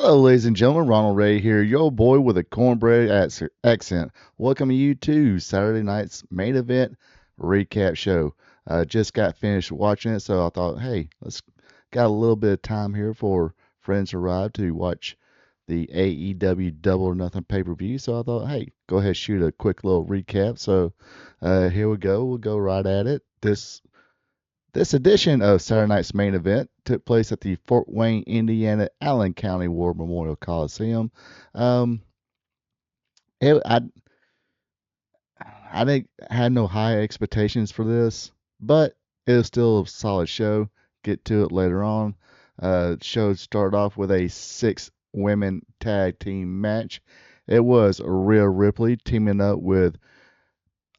Hello, ladies and gentlemen. Ronald Ray here, your boy with a cornbread accent. Welcome you to Saturday night's main event recap show. Just got finished watching it, so I thought, hey, let's got a little bit of time here for friends to arrive to watch the AEW Double or Nothing pay-per-view. So I thought, hey, go ahead shoot a quick little recap. So here we go. We'll go right at it. This edition of Saturday Night's Main Event took place at the Fort Wayne, Indiana, Allen County War Memorial Coliseum. Um, it, I didn't had no high expectations for this, but it was still a solid show. Get to it later on. Show started off with a 6 women tag team match. It was Rhea Ripley teaming up with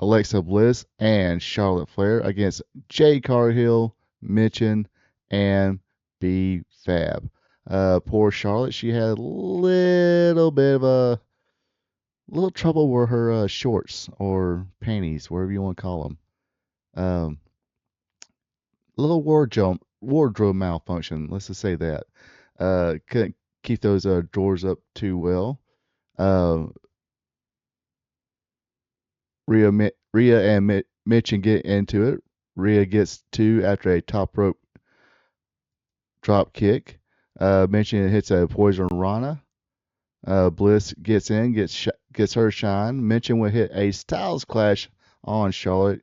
Alexa Bliss and Charlotte Flair against Jay Cargill, Mitchin, and B Fab. Poor Charlotte, she had a little bit of a little trouble with her shorts or panties, whatever you want to call them. Um, little wardrobe malfunction. Let's just say that. Couldn't keep those drawers up too well. Uh, Rhea and Mitchin get into it. Rhea gets two after a top rope drop kick. Mitchin hits a poison rana. Bliss gets in, gets her shine. Mitchin will hit a Styles Clash on Charlotte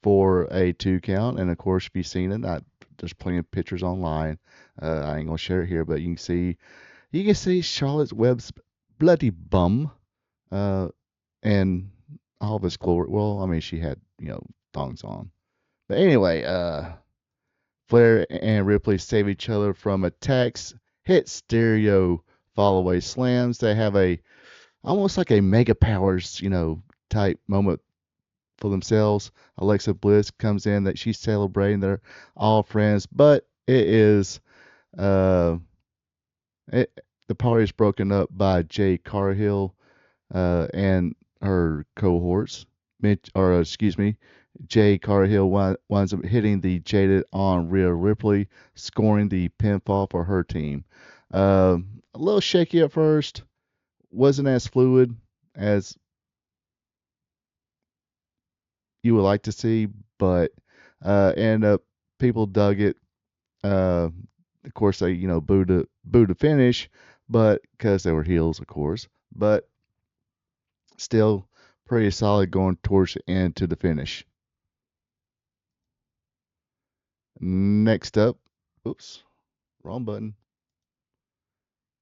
for a 2 count, and of course, be seen it. There's plenty of pictures online. I ain't gonna share it here, but you can see Charlotte's Webb's bloody bum, and all of his glory. Well, I mean, she had thongs on, but anyway, Flair and Ripley save each other from attacks, hit stereo fallaway slams. They have a almost like a mega powers, type moment for themselves. Alexa Bliss comes in that she's celebrating. They're all friends, but uh, the party is broken up by Jay Cargill and her cohorts. Excuse me, Jay Cargill winds up hitting the Jaded on Rhea Ripley, scoring the pinfall for her team. A little shaky at first, wasn't as fluid as you would like to see, but ended up people dug it. Uh, of course, they booed the finish, but because they were heels, of course, but still pretty solid going towards the end to the finish. Next up, oops, wrong button.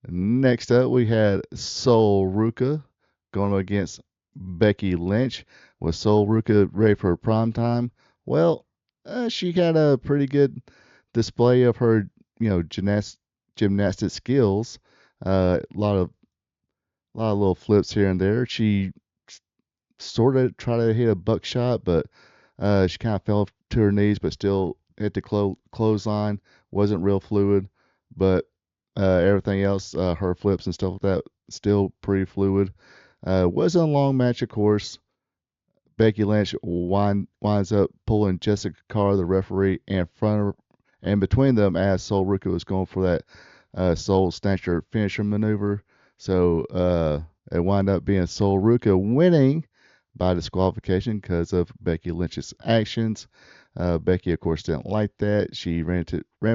Next up, we had Sol Ruka going against Becky Lynch. Was Sol Ruka ready for prime time? Well, she had a pretty good display of her, gymnastic skills. A lot of little flips here and there. She sort of tried to hit a buckshot, but she kind of fell to her knees, but still hit the clothesline. Wasn't real fluid, but everything else, her flips and stuff like that, still pretty fluid. Wasn't a long match, of course. Becky Lynch winds up pulling Jessica Carr, the referee, in front of her, and between them as Sol Ruka was going for that Soul Snatcher finisher maneuver. So it wound up being Sol Ruka winning by disqualification because of Becky Lynch's actions. Becky, of course, didn't like that. She ran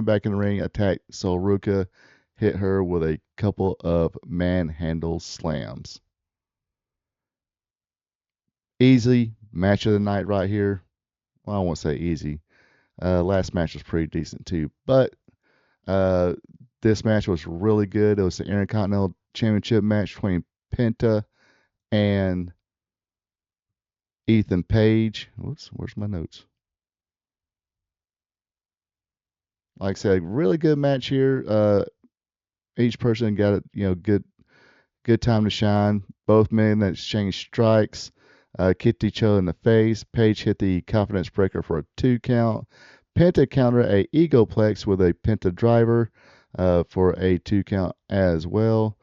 back in the ring, attacked Sol Ruka, hit her with a couple of manhandle slams. Easy match of the night right here. Well, I won't say easy. Last match was pretty decent too, but uh, this match was really good. It was the Intercontinental Championship match between Penta and Ethan Page. Whoops, where's my notes? Like I said, really good match here. Each person got a good time to shine. Both men that exchanged strikes, kicked each other in the face. Page hit the confidence breaker for a 2 count. Penta countered a egoplex with a Penta driver for a 2 count as well.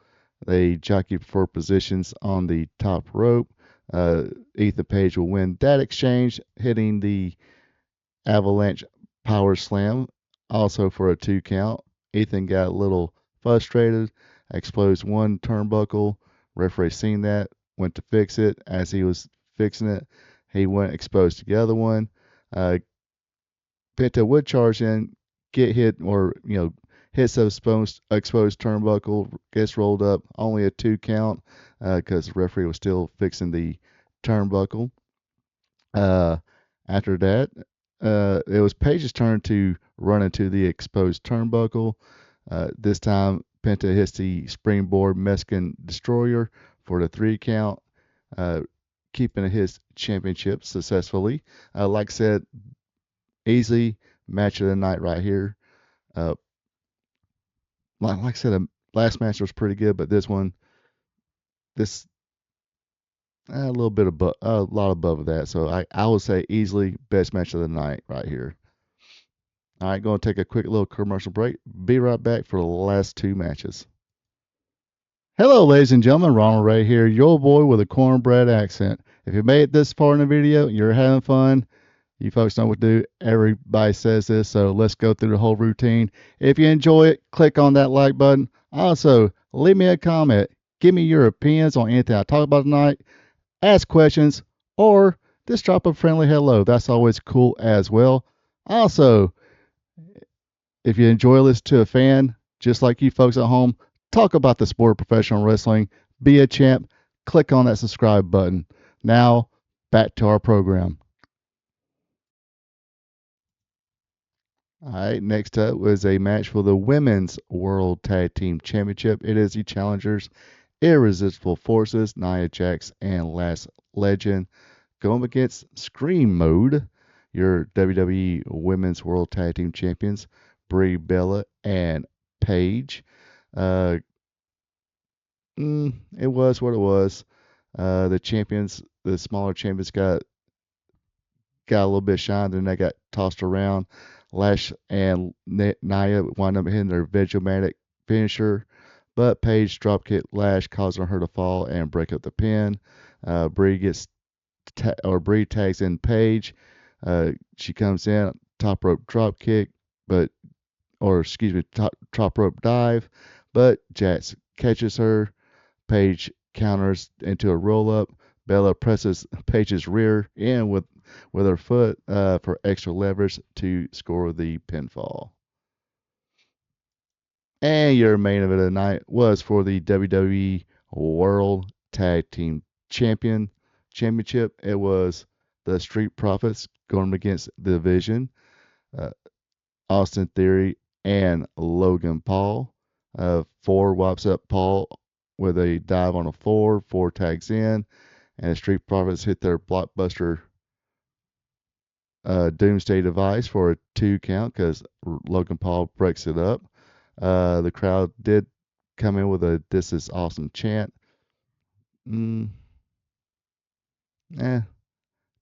They jockeyed for positions on the top rope. Ethan Page will win that exchange, hitting the Avalanche Power Slam also for a 2 count. Ethan got a little frustrated exposed one turnbuckle. Referee seen that, went to fix it. As he was fixing it, he went exposed the other one. Uh, Penta would charge in, get hit, or hits the exposed turnbuckle, gets rolled up, only a 2 count because the referee was still fixing the turnbuckle. Uh, After that, it was Page's turn to run into the exposed turnbuckle. This time, Penta hits the springboard Mexican Destroyer for the 3 count, uh, keeping his championship successfully. Like I said, easy match of the night right here. Uh, like I said, the last match was pretty good, but this a little bit above, a lot above that. So I would say easily best match of the night right here. All right, going to take a quick little commercial break. Be right back for the last two matches. Hello, ladies and gentlemen. Ronald Ray here, your boy with a cornbread accent. If you made it this far in the video, you're having fun. You folks know what to do. Everybody says this, so let's go through the whole routine. If you enjoy it, click on that like button. Also, leave me a comment. Give me your opinions on anything I talk about tonight. Ask questions, or just drop a friendly hello. That's always cool as well. Also, if you enjoy listening to a fan, just like you folks at home, talk about the sport of professional wrestling, be a champ, click on that subscribe button. Now, back to our program. All right, next up was a match for the Women's World Tag Team Championship. It is the challengers, Irresistible Forces, Nia Jax and Last Legend, going against Scream Mode, your WWE Women's World Tag Team Champions, Brie Bella and Paige. Uh, it was what it was. The smaller champions got a little bit shined, and they got tossed around. Lash and Nia wound up hitting their Vegomatic finisher, but Paige dropkick Lash, causing her to fall and break up the pin. Brie tags in Paige. She comes in top rope drop kick, top rope dive, but Jax catches her. Paige counters into a roll up. Bella presses Paige's rear in with her foot for extra leverage to score the pinfall. And your main event of the night was for the WWE World Tag Team Championship. It was the Street Profits going against the Division, uh, Austin Theory and Logan Paul. Four wipes up Paul with a dive on a four. Four tags in, and the Street Profits hit their blockbuster Doomsday device for a 2 count because Logan Paul breaks it up. The crowd did come in with a "This is awesome" chant. Mm, eh,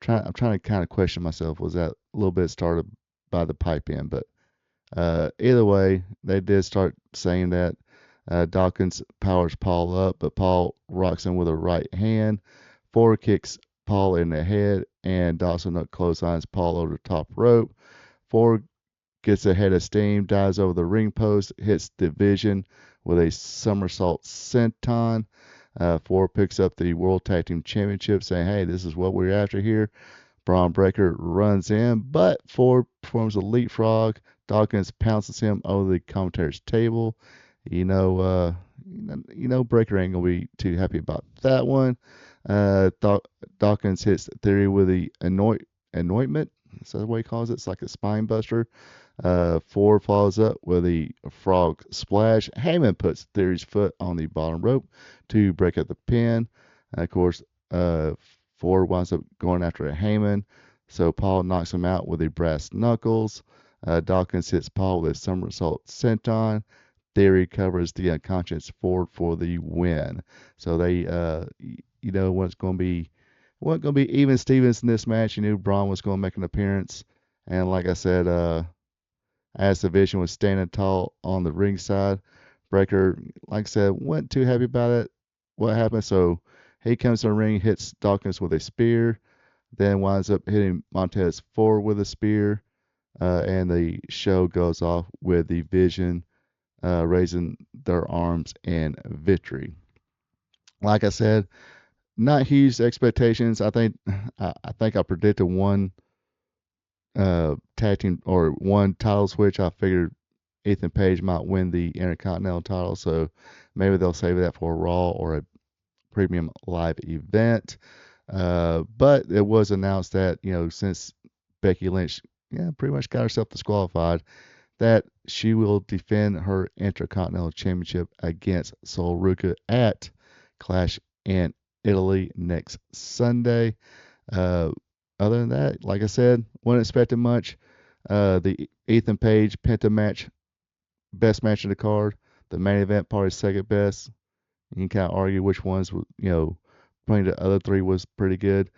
I'm trying to kind of question myself. Was that a little bit started by the pipe in? But either way, they did start saying that. Dawkins powers Paul up, but Paul rocks him with a right hand. Forward kicks Paul in the head, and Dawson up clotheslines Paul over the top rope. Forward gets a head of steam, dives over the ring post, hits Division with a somersault senton. Forward picks up the World Tag Team Championship, saying, "Hey, this is what we're after here." Braun Breaker runs in, but Ford performs a leapfrog. Dawkins pounces him over the commentator's table. Breaker ain't gonna be too happy about that one. Dawkins hits Theory with the anointment. Is that what he calls it? It's like a spine buster. Ford follows up with a frog splash. Heyman puts Theory's foot on the bottom rope to break up the pin. Of course, Ford winds up going after a Heyman, so Paul knocks him out with the brass knuckles. Dawkins hits Paul with a somersault senton. Theory covers the unconscious Ford for the win. So they, wasn't going to be even Stevens in this match. You knew Braun was going to make an appearance, and like I said, as the Vision was standing tall on the ringside, Breaker, like I said, wasn't too happy about it. What happened? So he comes to the ring, hits Dawkins with a spear, then winds up hitting Montez forward with a spear, and the show goes off with the Vision raising their arms in victory. Like I said, not huge expectations. I think I predicted one tag team or one title switch. I figured Ethan Page might win the Intercontinental title, so maybe they'll save that for a Raw or a premium live event. But it was announced that, since Becky Lynch, pretty much got herself disqualified, that she will defend her Intercontinental Championship against Sol Ruca at Clash in Italy next Sunday. Uh, Other than that, like I said, wasn't expecting much. The Ethan Page Penta match, best match of the card. The main event, probably second best. You can kind of argue which ones, probably the other three was pretty good.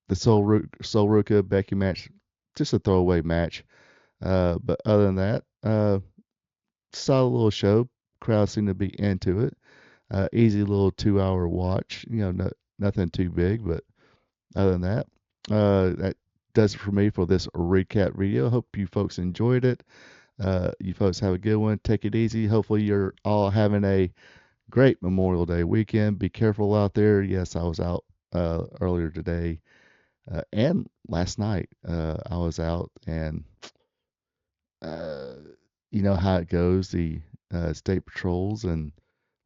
The Sol Ruca Becky match, just a throwaway match. But other than that, solid little show. Crowd seemed to be into it. Easy little 2-hour watch. Nothing too big, but other than that, that does it for me for this recap video. Hope you folks enjoyed it. You folks have a good one. Take it easy. Hopefully you're all having a great Memorial Day weekend. Be careful out there. Yes, I was out earlier today and last night. I was out, and uh, you know how it goes. The state patrols and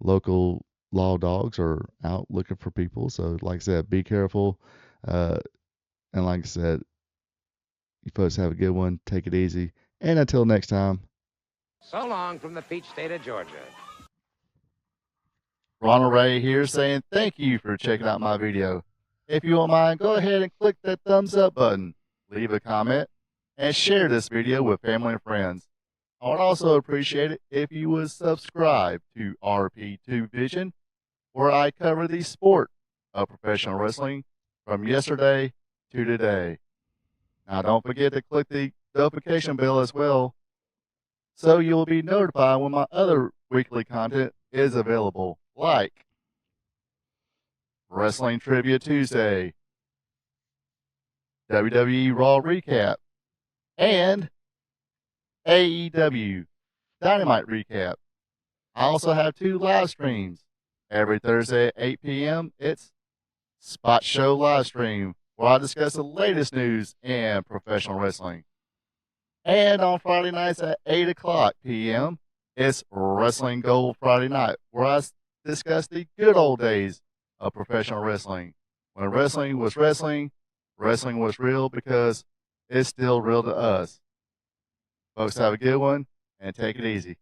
local law dogs are out looking for people. So, like I said, be careful. Uh, and like I said, you folks have a good one. Take it easy. And until next time. So long from the peach state of Georgia. Ronald Ray here saying thank you for checking out my video. If you don't mind, go ahead and click that thumbs up button, leave a comment, and share this video with family and friends. I would also appreciate it if you would subscribe to RP2 Vision, where I cover the sport of professional wrestling from yesterday to today. Now don't forget to click the notification bell as well, so you'll be notified when my other weekly content is available, like Wrestling Trivia Tuesday, WWE Raw Recap, and AEW Dynamite Recap. I also have 2 live streams. Every Thursday at 8 p.m., it's Spot Show Live Stream, where I discuss the latest news in professional wrestling. And on Friday nights at 8 o'clock p.m., it's Wrestling Gold Friday Night, where I discuss the good old days of professional wrestling. When wrestling was wrestling, wrestling was real because it's still real to us. Folks, have a good one and take it easy.